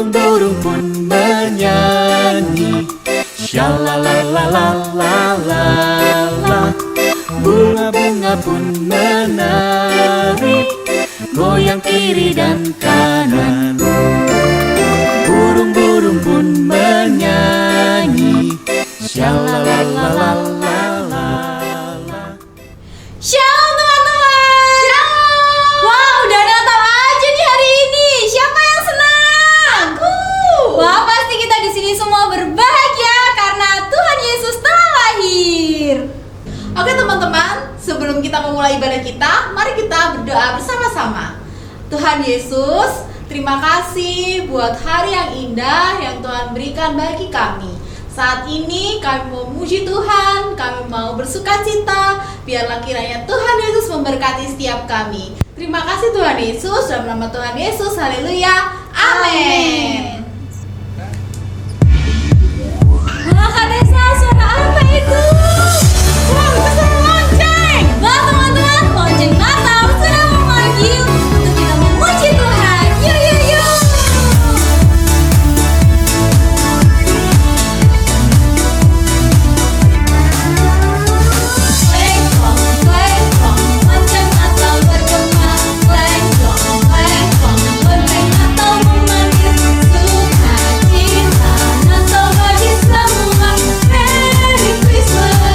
burung-burung pun bernyanyi. Shalalalalala, bunga-bunga pun menari, goyang kiri dan kanan. Burung-burung pun menyanyi. Shalalalalala. Shalom teman-teman. Shalom. Wah, udah datang aja di hari ini. Siapa yang senang? Aku. Wah, pasti kita di sini semua berbahagia karena Tuhan Yesus telah lahir. Oke teman-teman, sebelum kita memulai ibadah kita, mari kita berdoa bersama-sama. Tuhan Yesus, terima kasih buat hari yang indah yang Tuhan berikan bagi kami. Saat ini kami mau memuji Tuhan, kami mau bersukacita. Biarlah kiranya Tuhan Yesus memberkati setiap kami. Terima kasih Tuhan Yesus, dalam nama Tuhan Yesus, haleluya, amin. Wah, Kak Desa, suara apa itu? Wah, itu suara lonceng. Wah, teman-teman, lonceng Natal sudah memanggil untuk kita memuji Tuhan. Yuk, yuk, yuk. Klengklong, klengklong, lonceng Natal bergema. Klengklong, klengklong, lonceng Natal memanggil. Sukacita Natal bagi semua. Merry Christmas.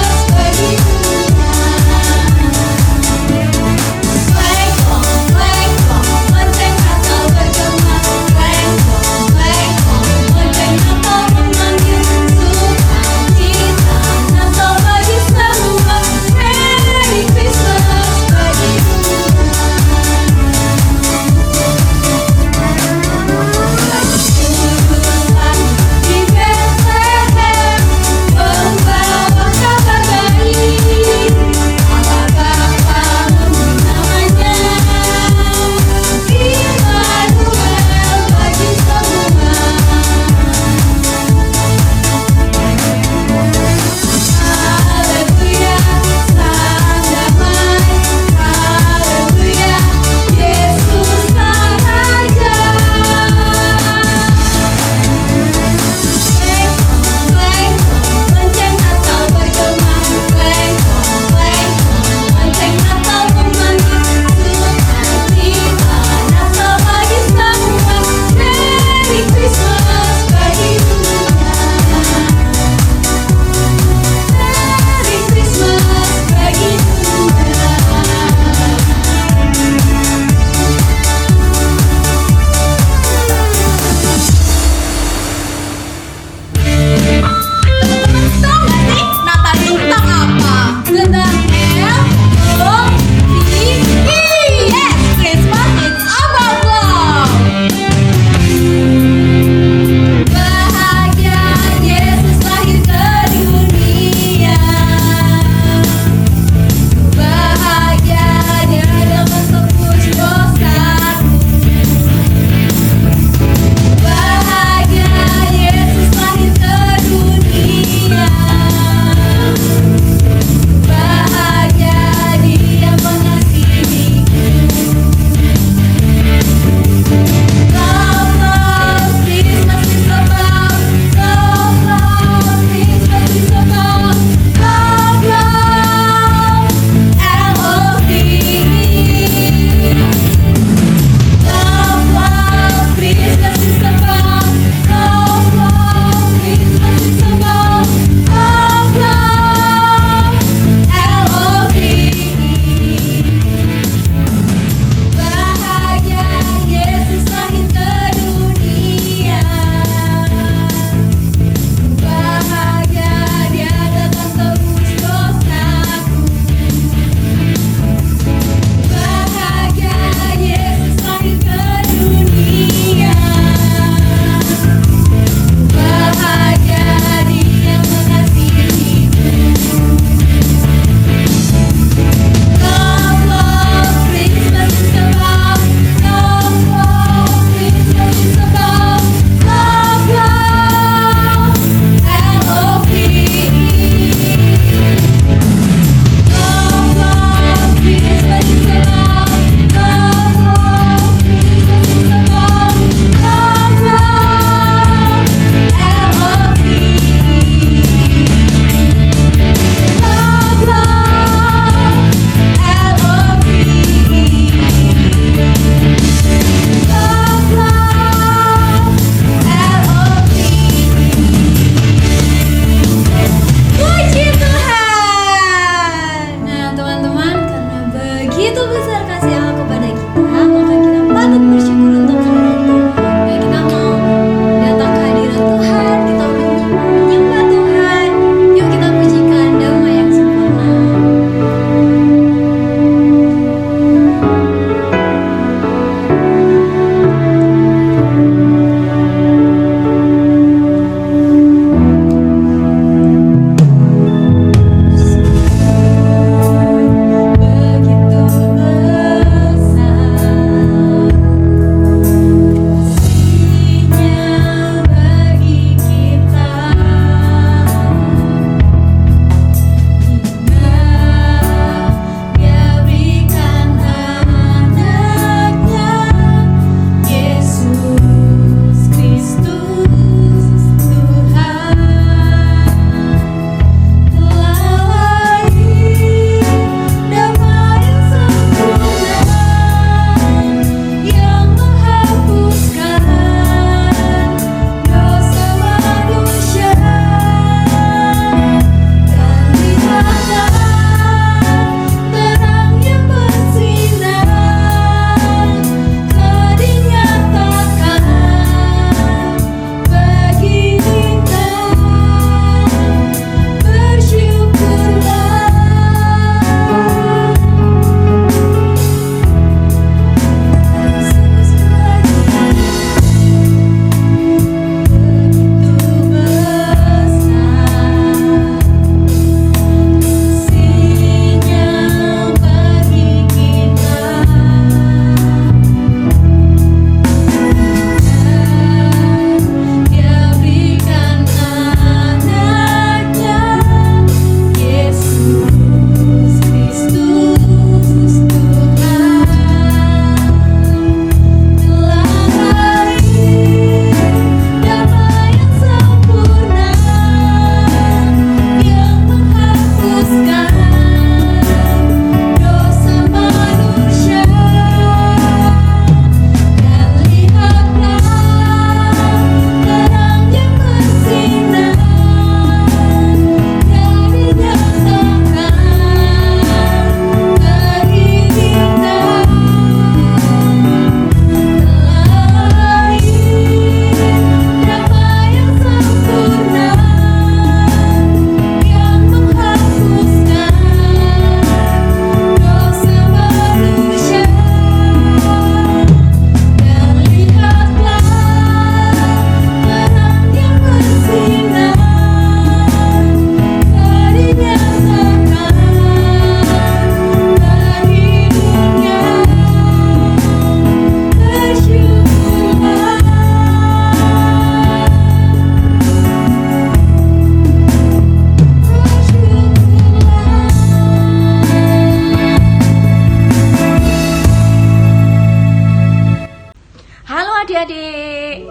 Halo adik-adik,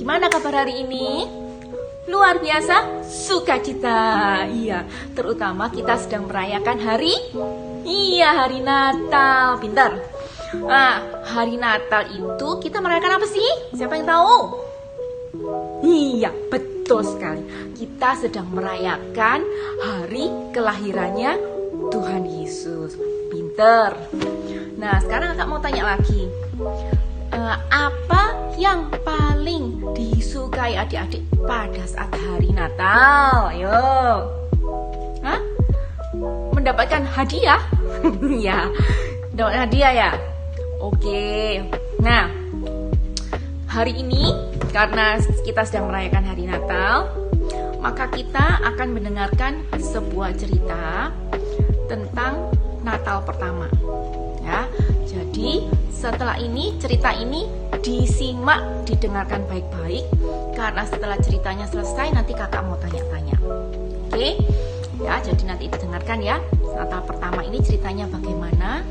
gimana kabar hari ini? Luar biasa, sukacita. Iya, terutama kita sedang merayakan hari Natal. Pintar. Nah, hari Natal itu kita merayakan apa sih? Siapa yang tahu? Iya, betul sekali. Kita sedang merayakan hari kelahirannya Tuhan Yesus. Pintar. Nah, sekarang kakak mau tanya lagi. Apa yang paling disukai adik-adik pada saat hari Natal? Ayo. Hah? Mendapatkan hadiah? Ya, mendapatkan hadiah ya? Oke. Nah, hari ini karena kita sedang merayakan hari Natal, maka kita akan mendengarkan sebuah cerita tentang Natal pertama. Ya, jadi setelah ini cerita ini disimak, didengarkan baik-baik, karena setelah ceritanya selesai nanti kakak mau tanya-tanya. Oke? Ya, jadi nanti didengarkan ya. Natal pertama ini ceritanya bagaimana,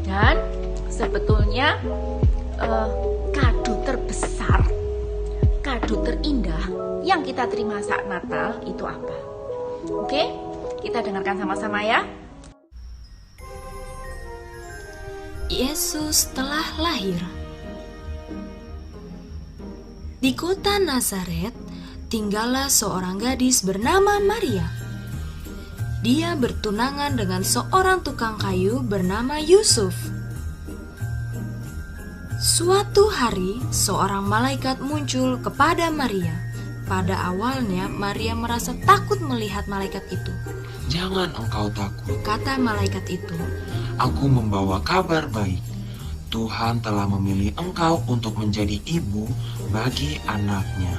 dan sebetulnya kado terbesar, kado terindah yang kita terima saat Natal itu apa? Oke? Kita dengarkan sama-sama ya. Yesus telah lahir. Di kota Nazaret tinggallah seorang gadis bernama Maria. Dia bertunangan dengan seorang tukang kayu bernama Yusuf. Suatu hari, seorang malaikat muncul kepada Maria. Pada awalnya, Maria merasa takut melihat malaikat itu. Jangan engkau takut, Kata malaikat itu, aku membawa kabar baik. Tuhan telah memilih engkau untuk menjadi ibu bagi anaknya.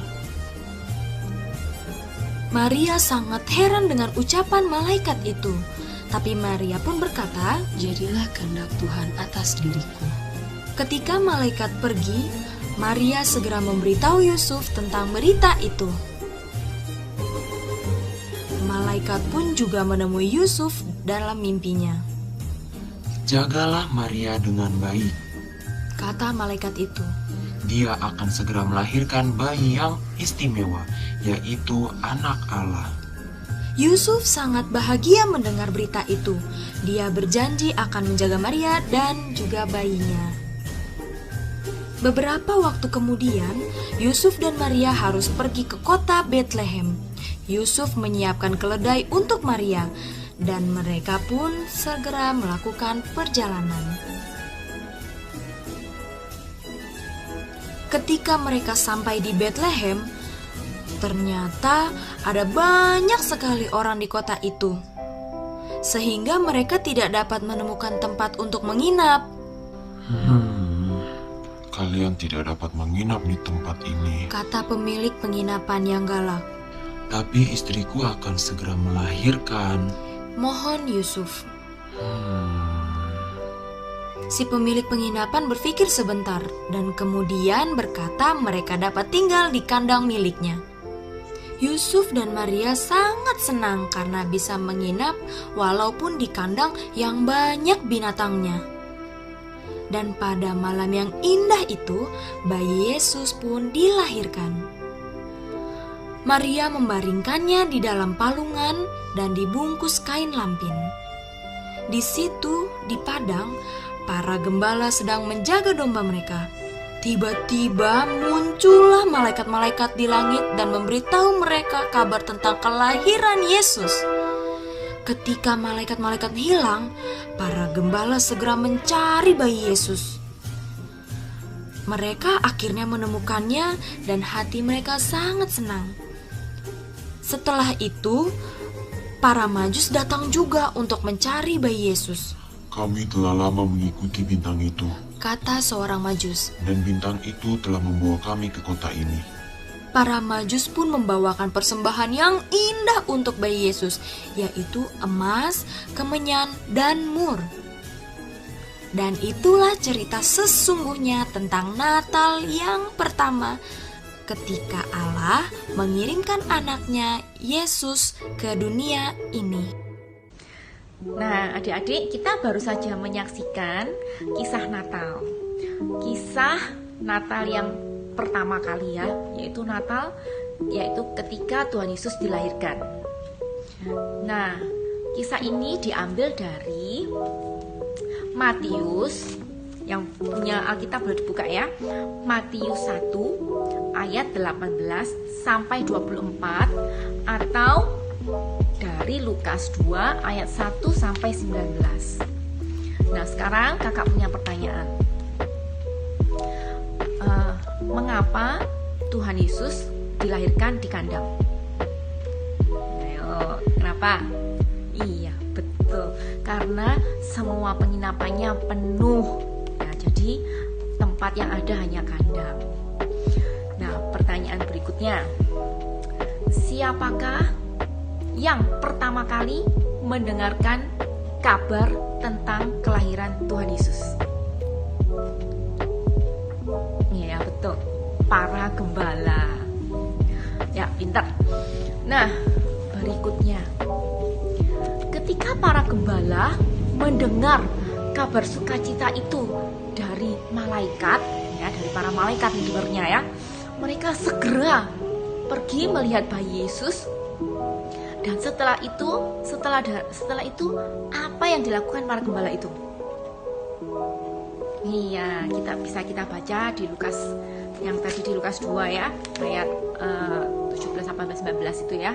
Maria sangat heran dengan ucapan malaikat itu. Tapi Maria pun berkata, Jadilah kehendak Tuhan atas diriku. ketika malaikat pergi, Maria segera memberitahu Yusuf tentang berita itu. Malaikat pun juga menemui Yusuf dalam mimpinya. Jagalah Maria dengan baik. Kata malaikat itu, Dia akan segera melahirkan bayi yang istimewa, yaitu anak Allah. Yusuf sangat bahagia mendengar berita itu. Dia berjanji akan menjaga Maria dan juga bayinya. Beberapa waktu kemudian, Yusuf dan Maria harus pergi ke kota Bethlehem. Yusuf menyiapkan keledai untuk Maria, dan mereka pun segera melakukan perjalanan. Ketika mereka sampai di Bethlehem, ternyata ada banyak sekali orang di kota itu, sehingga mereka tidak dapat menemukan tempat untuk menginap. Kalian tidak dapat menginap di tempat ini. Kata pemilik penginapan yang galak. Tapi istriku akan segera melahirkan. Mohon Yusuf. Si pemilik penginapan berpikir sebentar dan kemudian berkata mereka dapat tinggal di kandang miliknya. Yusuf dan Maria sangat senang karena bisa menginap walaupun di kandang yang banyak binatangnya. Dan pada malam yang indah itu, bayi Yesus pun dilahirkan. Maria membaringkannya di dalam palungan dan dibungkus kain lampin. Di situ, di padang, para gembala sedang menjaga domba mereka. Tiba-tiba muncullah malaikat-malaikat di langit dan memberitahu mereka kabar tentang kelahiran Yesus. Ketika malaikat-malaikat hilang, para gembala segera mencari bayi Yesus. Mereka akhirnya menemukannya dan hati mereka sangat senang. Setelah itu, para Majus datang juga untuk mencari bayi Yesus. Kami telah lama mengikuti bintang itu, Kata seorang Majus. dan bintang itu telah membawa kami ke kota ini. Para Majus pun membawakan persembahan yang indah untuk bayi Yesus, yaitu emas, kemenyan, dan mur. Dan itulah cerita sesungguhnya tentang Natal yang pertama, ketika Allah mengirimkan anaknya Yesus ke dunia ini. Nah, adik-adik, kita baru saja menyaksikan kisah Natal. Kisah Natal yang pertama kali ya, yaitu ketika Tuhan Yesus dilahirkan. Nah, kisah ini diambil dari Matius, yang punya Alkitab boleh dibuka ya. Matius 1 ayat 18 sampai 24, atau dari Lukas 2 ayat 1 sampai 19. Nah, sekarang kakak punya pertanyaan. Mengapa Tuhan Yesus dilahirkan di kandang? Ayo, kenapa? Iya, betul. Karena semua penginapannya penuh. Nah, jadi tempat yang ada hanya kandang. Nah, pertanyaan berikutnya. Siapakah yang pertama kali mendengarkan kabar tentang kelahiran Tuhan Yesus? Ya, betul. Para gembala. Ya, pintar. Nah, berikutnya. Ketika para gembala mendengar kabar sukacita itu dari malaikat, ya, dari para malaikat dengarnya ya, mereka segera pergi melihat bayi Yesus. Dan setelah itu apa yang dilakukan para gembala itu? Iya, kita baca di Lukas, yang tadi di Lukas 2 ya, ayat 17 sampai 19 itu ya.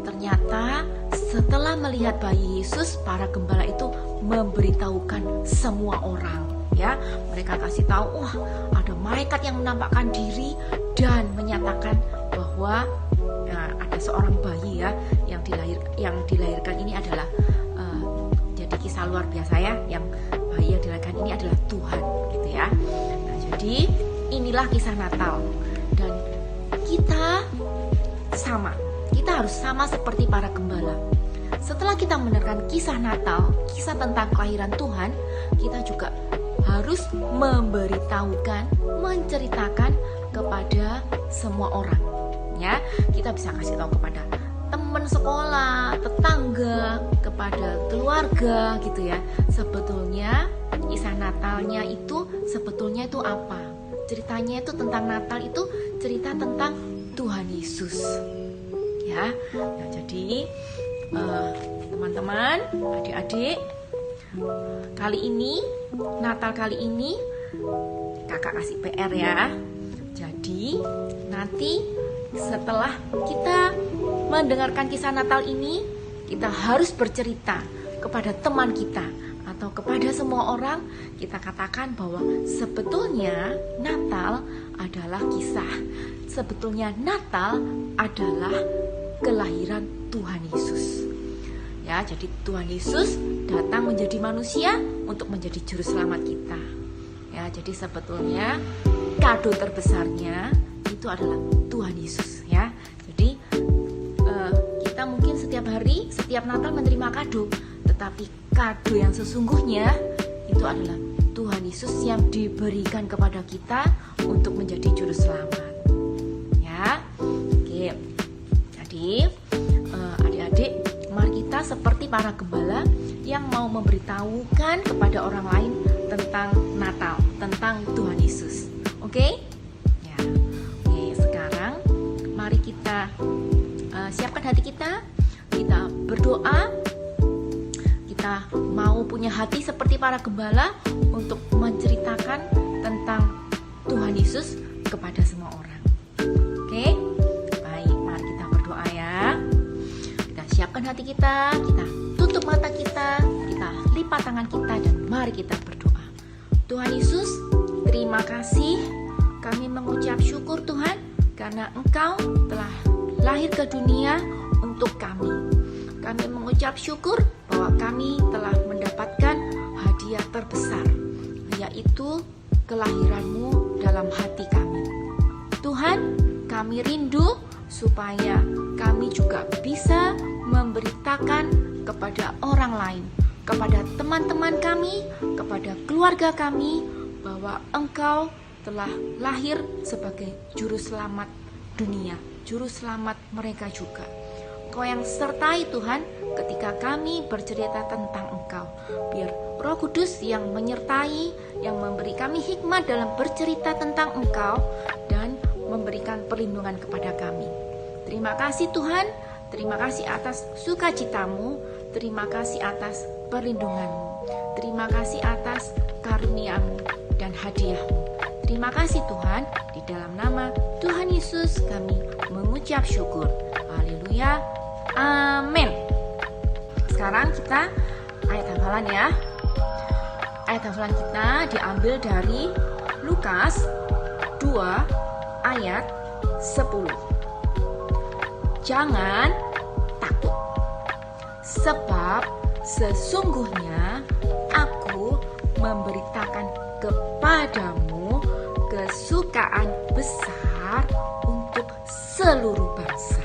Ternyata setelah melihat bayi Yesus, para gembala itu memberitahukan semua orang ya. Mereka kasih tahu, wah, ada malaikat yang menampakkan diri dan menyatakan bahwa ada seorang bayi ya yang dilahirkan ini adalah jadi kisah luar biasa ya, yang bayi yang dilahirkan ini adalah Tuhan gitu ya. Nah, jadi inilah kisah Natal, dan kita harus sama seperti para gembala. Setelah kita mendengarkan kisah Natal, kisah tentang kelahiran Tuhan, kita juga harus memberitahukan, menceritakan kepada semua orang ya. Kita bisa kasih tahu kepada teman sekolah, tetangga, kepada keluarga gitu ya. Sebetulnya kisah Natalnya itu sebetulnya itu apa? Ceritanya itu tentang Natal, itu cerita tentang Tuhan Yesus ya. Nah, jadi teman-teman, adik-adik, Natal kali ini kakak kasih PR ya. Jadi nanti setelah kita mendengarkan kisah Natal ini, kita harus bercerita kepada teman kita atau kepada semua orang. Kita katakan bahwa sebetulnya Natal adalah kisah. Sebetulnya Natal adalah kelahiran Tuhan Yesus. Ya, jadi Tuhan Yesus datang menjadi manusia untuk menjadi juru selamat kita. Ya, jadi sebetulnya kado terbesarnya itu adalah Tuhan Yesus ya. Jadi kita mungkin setiap hari, setiap Natal menerima kado, tetapi kado yang sesungguhnya itu adalah Tuhan Yesus yang diberikan kepada kita untuk menjadi juru selamat ya. Oke, jadi adik-adik, mari kita seperti para gembala yang mau memberitahukan kepada orang lain tentang Natal, tentang Tuhan Yesus. Oke? Ya. Oke, sekarang mari kita siapkan hati kita berdoa. Kita mau punya hati seperti para gembala untuk menceritakan tentang Tuhan Yesus kepada semua orang. Oke? Baik, mari kita berdoa ya. Kita siapkan hati kita tutup mata kita lipat tangan kita, dan mari kita berdoa. Tuhan Yesus, terima kasih. Kami mengucap syukur Tuhan, karena Engkau telah lahir ke dunia untuk kami. Kami mengucap syukur bahwa kami telah mendapatkan hadiah terbesar, yaitu kelahiran-Mu dalam hati kami. Tuhan, kami rindu supaya kami juga bisa memberitakan kepada orang lain, kepada teman-teman kami, kepada keluarga kami, bahwa Engkau telah lahir sebagai juru selamat dunia, juru selamat mereka juga. Engkau yang sertai Tuhan ketika kami bercerita tentang Engkau. Biar Roh Kudus yang menyertai, yang memberi kami hikmat dalam bercerita tentang Engkau dan memberikan perlindungan kepada kami. Terima kasih Tuhan, terima kasih atas sukacitamu, terima kasih atas perlindunganmu, terima kasih atas karuniamu dan hadiahmu. Terima kasih Tuhan, di dalam nama Tuhan Yesus kami mengucap syukur. Haleluya, amin. Sekarang kita ayat hafalan ya. Ayat hafalan kita diambil dari Lukas 2 ayat 10. Jangan takut, sebab sesungguhnya aku memberitakan kepadamu kesukaan besar untuk seluruh bangsa.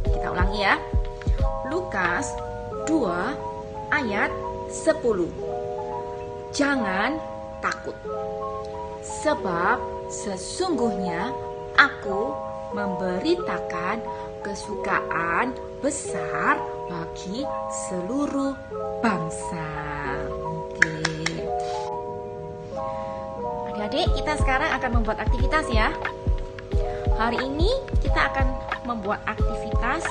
Kita ulangi ya. Lukas 2 ayat 10. Jangan takut, sebab sesungguhnya aku memberitakan kesukaan besar bagi seluruh bangsa. Oke. Adik-adik, kita sekarang akan membuat aktivitas ya. Hari ini kita akan membuat aktivitas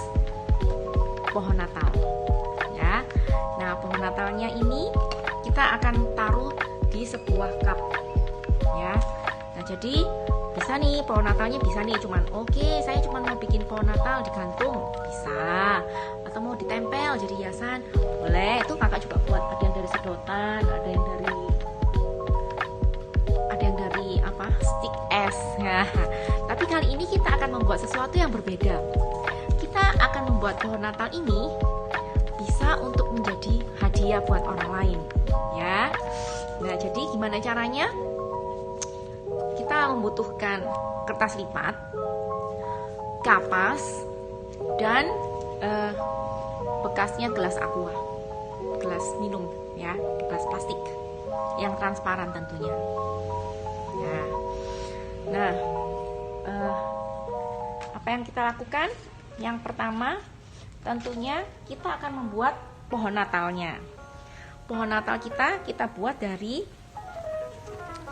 pohon Natal. Ya. Nah, pohon Natalnya ini kita akan taruh di sebuah cup. Ya. Nah, jadi bisa nih pohon Natalnya bisa nih cuman saya cuma mau bikin pohon Natal digantung, bisa. Atau mau ditempel jadi hiasan, boleh. Itu kakak juga buat, ada yang dari sedotan, ada yang dari stick es ya. Tapi kali ini kita akan membuat sesuatu yang berbeda. Kita akan membuat pohon Natal ini bisa untuk menjadi hadiah buat orang lain ya. Nah, jadi gimana caranya? Kita membutuhkan kertas lipat, kapas, dan bekasnya gelas aqua, gelas minum ya, gelas plastik yang transparan tentunya. Nah, apa yang kita lakukan? Yang pertama, tentunya kita akan membuat pohon Natalnya. Pohon Natal kita buat dari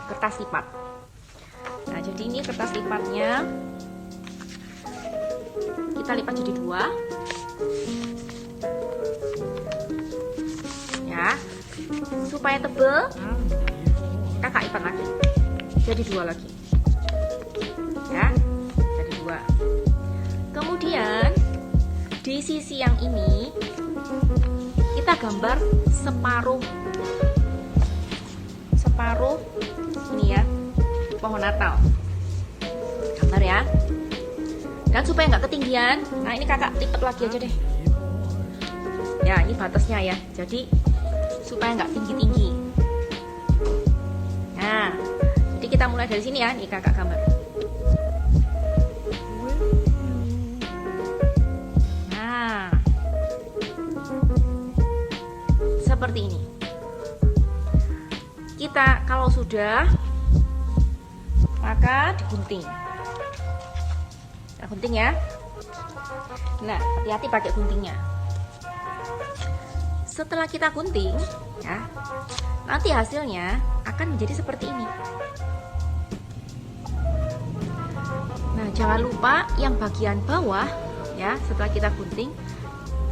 kertas lipat. Nah, jadi ini kertas lipatnya kita lipat jadi 2 ya, supaya tebal. Kakak lipat lagi jadi 2 lagi ya, jadi 2. Kemudian di sisi yang ini kita gambar separuh ini ya, pohon Natal, gambar ya. Dan supaya nggak ketinggian, nah ini kakak lipat lagi aja deh ya, ini batasnya ya, jadi supaya nggak tinggi-tinggi. Nah, jadi kita mulai dari sini ya, nih kakak gambar. Nah, seperti ini. Kita kalau sudah, maka digunting. Kita gunting ya. Nah, hati-hati pakai guntingnya. Setelah kita gunting ya, nanti hasilnya akan menjadi seperti ini. Nah, jangan lupa yang bagian bawah ya, setelah kita gunting,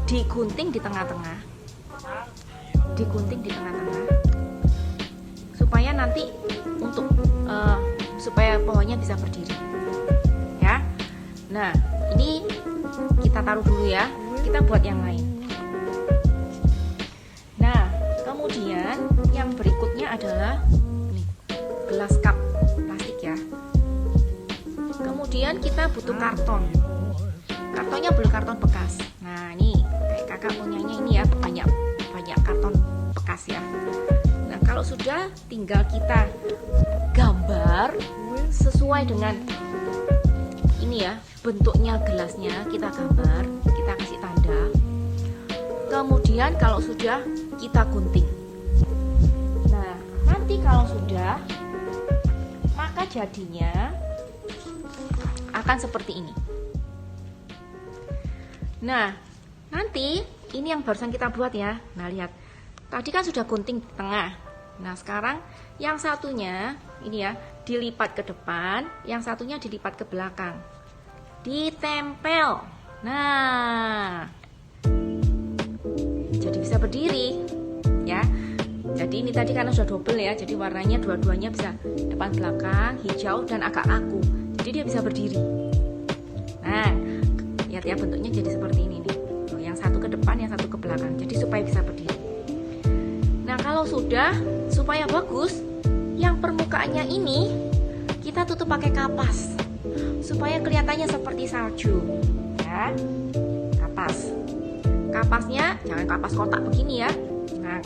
digunting di tengah-tengah. Digunting di tengah-tengah. Supaya nanti untuk supaya pohonnya bisa berdiri. Ya. Nah, ini kita taruh dulu ya. Kita buat yang lain. Nah, kemudian yang berikutnya adalah nih, gelas cup plastik ya. Kemudian kita butuh karton. Kartonnya boleh karton bekas. Nah, ini kayak kakak punyanya ini ya, banyak karton bekas ya. Nah, kalau sudah tinggal kita gambar sesuai dengan ini ya, bentuknya gelasnya kita gambar, kita kasih tanda. Kemudian kalau sudah kita gunting. Nah, nanti kalau sudah, maka jadinya akan seperti ini. Nah, Nanti ini yang barusan kita buat ya. Nah lihat, tadi kan sudah gunting di tengah. Nah sekarang yang satunya ini ya dilipat ke depan, yang satunya dilipat ke belakang, ditempel. Nah jadi bisa berdiri ya. Jadi ini tadi karena sudah double ya, jadi warnanya dua-duanya bisa depan belakang, hijau dan agak kaku. Jadi dia bisa berdiri. Nah lihat ya bentuknya jadi seperti ini nih. Yang satu ke depan, yang satu ke belakang. Jadi supaya bisa berdiri. Nah kalau sudah, supaya bagus, yang permukaannya ini kita tutup pakai kapas supaya kelihatannya seperti salju ya. Kapas. Kapasnya jangan kapas kotak begini ya. Nah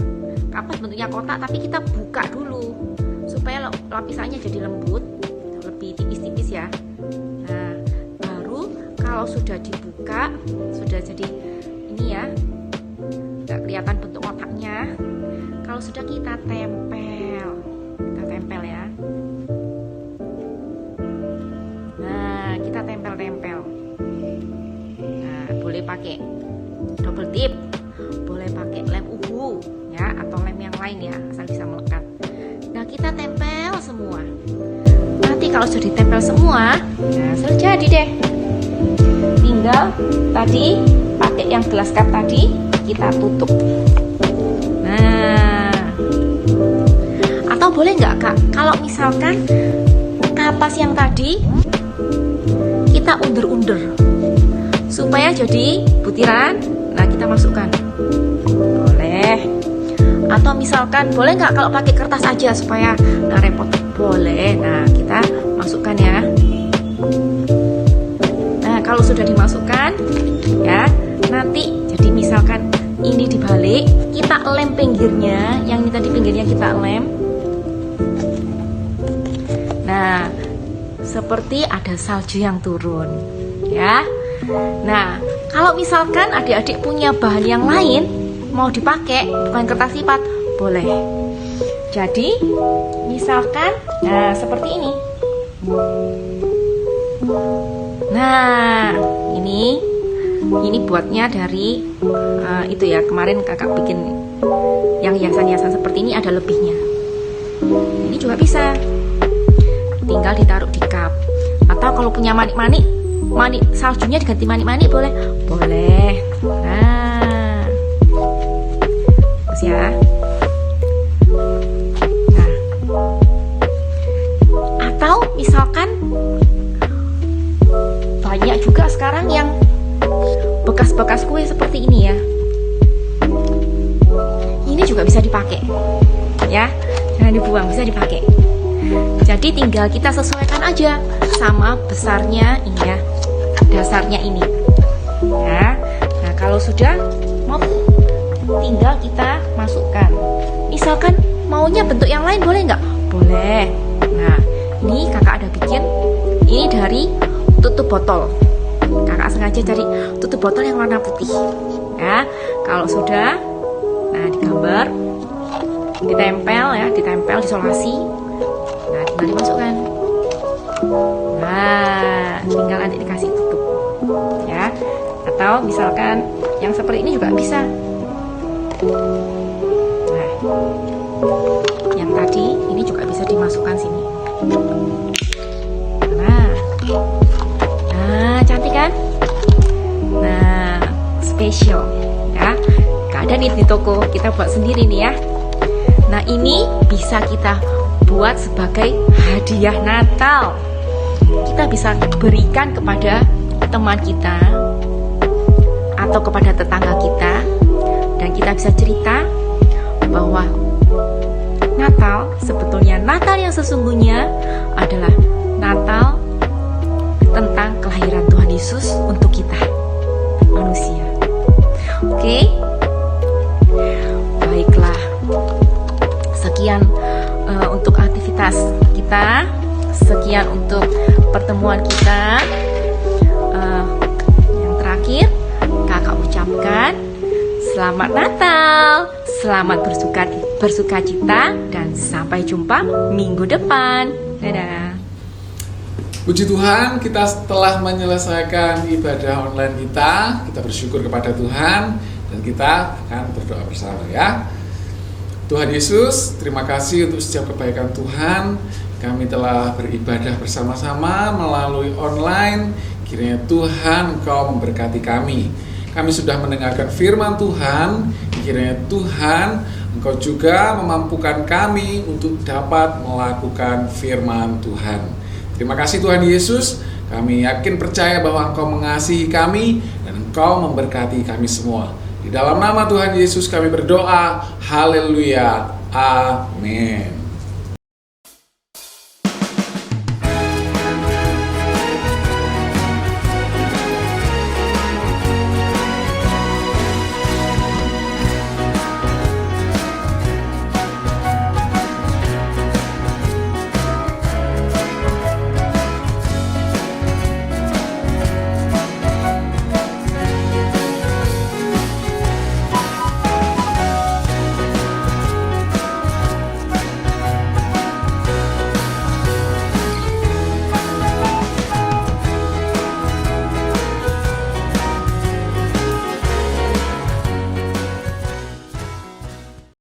kapas bentuknya kotak tapi kita buka dulu supaya lapisannya jadi lembut, lebih tipis-tipis ya. Nah baru kalau sudah dibuka, sudah jadi ini ya, nggak kelihatan bentuk otaknya. Kalau sudah kita tempel ya. Nah kita tempel. Nah boleh pakai double tip, boleh pakai lem uhu ya, atau lem yang lain ya, asal bisa melekat. Nah kita tempel semua. Nanti kalau sudah ditempel semua, nah sudah jadi deh. Tinggal tadi pakai yang gelas cup tadi kita tutup. Nah, atau boleh nggak Kak, kalau misalkan kapas yang tadi kita undur-undur supaya jadi butiran. Nah kita masukkan, boleh. Atau misalkan boleh nggak kalau pakai kertas aja supaya nggak repot, boleh. Nah kita masukkan ya. Nah kalau sudah dimasukkan ya, nanti jadi misalkan ini dibalik, kita lem pinggirnya, yang ini tadi pinggirnya kita lem. Nah seperti ada salju yang turun ya. Nah kalau misalkan adik-adik punya bahan yang lain mau dipakai, bukan kertas lipat, boleh. Jadi misalkan nah seperti ini. Nah ini buatnya dari itu ya, kemarin kakak bikin yang hiasan-hiasan seperti ini, ada lebihnya. Ini juga bisa, tinggal ditaruh di cup. Atau kalau punya manik-manik saljunya diganti manik-manik, boleh. Nah terus ya. Nah atau misalkan banyak juga sekarang yang bekas-bekas kue seperti ini ya. Ini juga bisa dipakai ya, jangan dibuang, bisa dipakai. Jadi tinggal kita sesuaikan aja sama besarnya ini ya, dasarnya ini ya. Nah kalau sudah mau, tinggal kita masukkan. Misalkan maunya bentuk yang lain, boleh nggak? Boleh. Nah ini kakak ada bikin ini dari tutup botol. Kakak sengaja cari tutup botol yang warna putih ya. Kalau sudah, nah digambar, ditempel isolasi. Nah tinggal dimasukkan. Nah tinggal nanti dikasih tutup ya. Atau misalkan yang seperti ini juga bisa. Nah yang tadi ini juga bisa dimasukkan sini. Nah cantik kan? Nah spesial ya. Gak ada nih di toko, kita buat sendiri nih ya. Nah ini bisa kita buat sebagai hadiah Natal. Kita bisa berikan kepada teman kita atau kepada tetangga kita, dan kita bisa cerita bahwa Natal, sebetulnya Natal yang sesungguhnya adalah Natal tentang kelahiran Tuhan Yesus untuk kita manusia. Oke? Baiklah. Sekian untuk aktivitas kita. Sekian untuk pertemuan kita. Yang terakhir, kakak ucapkan selamat Natal, selamat bersuka cita, dan sampai jumpa minggu depan. Dadah. Puji Tuhan, kita telah menyelesaikan ibadah online kita. Kita bersyukur kepada Tuhan dan kita akan berdoa bersama ya. Tuhan Yesus, terima kasih untuk setiap kebaikan Tuhan. Kami telah beribadah bersama-sama melalui online. Kiranya Tuhan Engkau memberkati kami. Kami sudah mendengarkan firman Tuhan. Kiranya Tuhan Engkau juga memampukan kami untuk dapat melakukan firman Tuhan. Terima kasih Tuhan Yesus. Kami yakin percaya bahwa Engkau mengasihi kami dan Engkau memberkati kami semua. Di dalam nama Tuhan Yesus kami berdoa. Haleluya. Amin.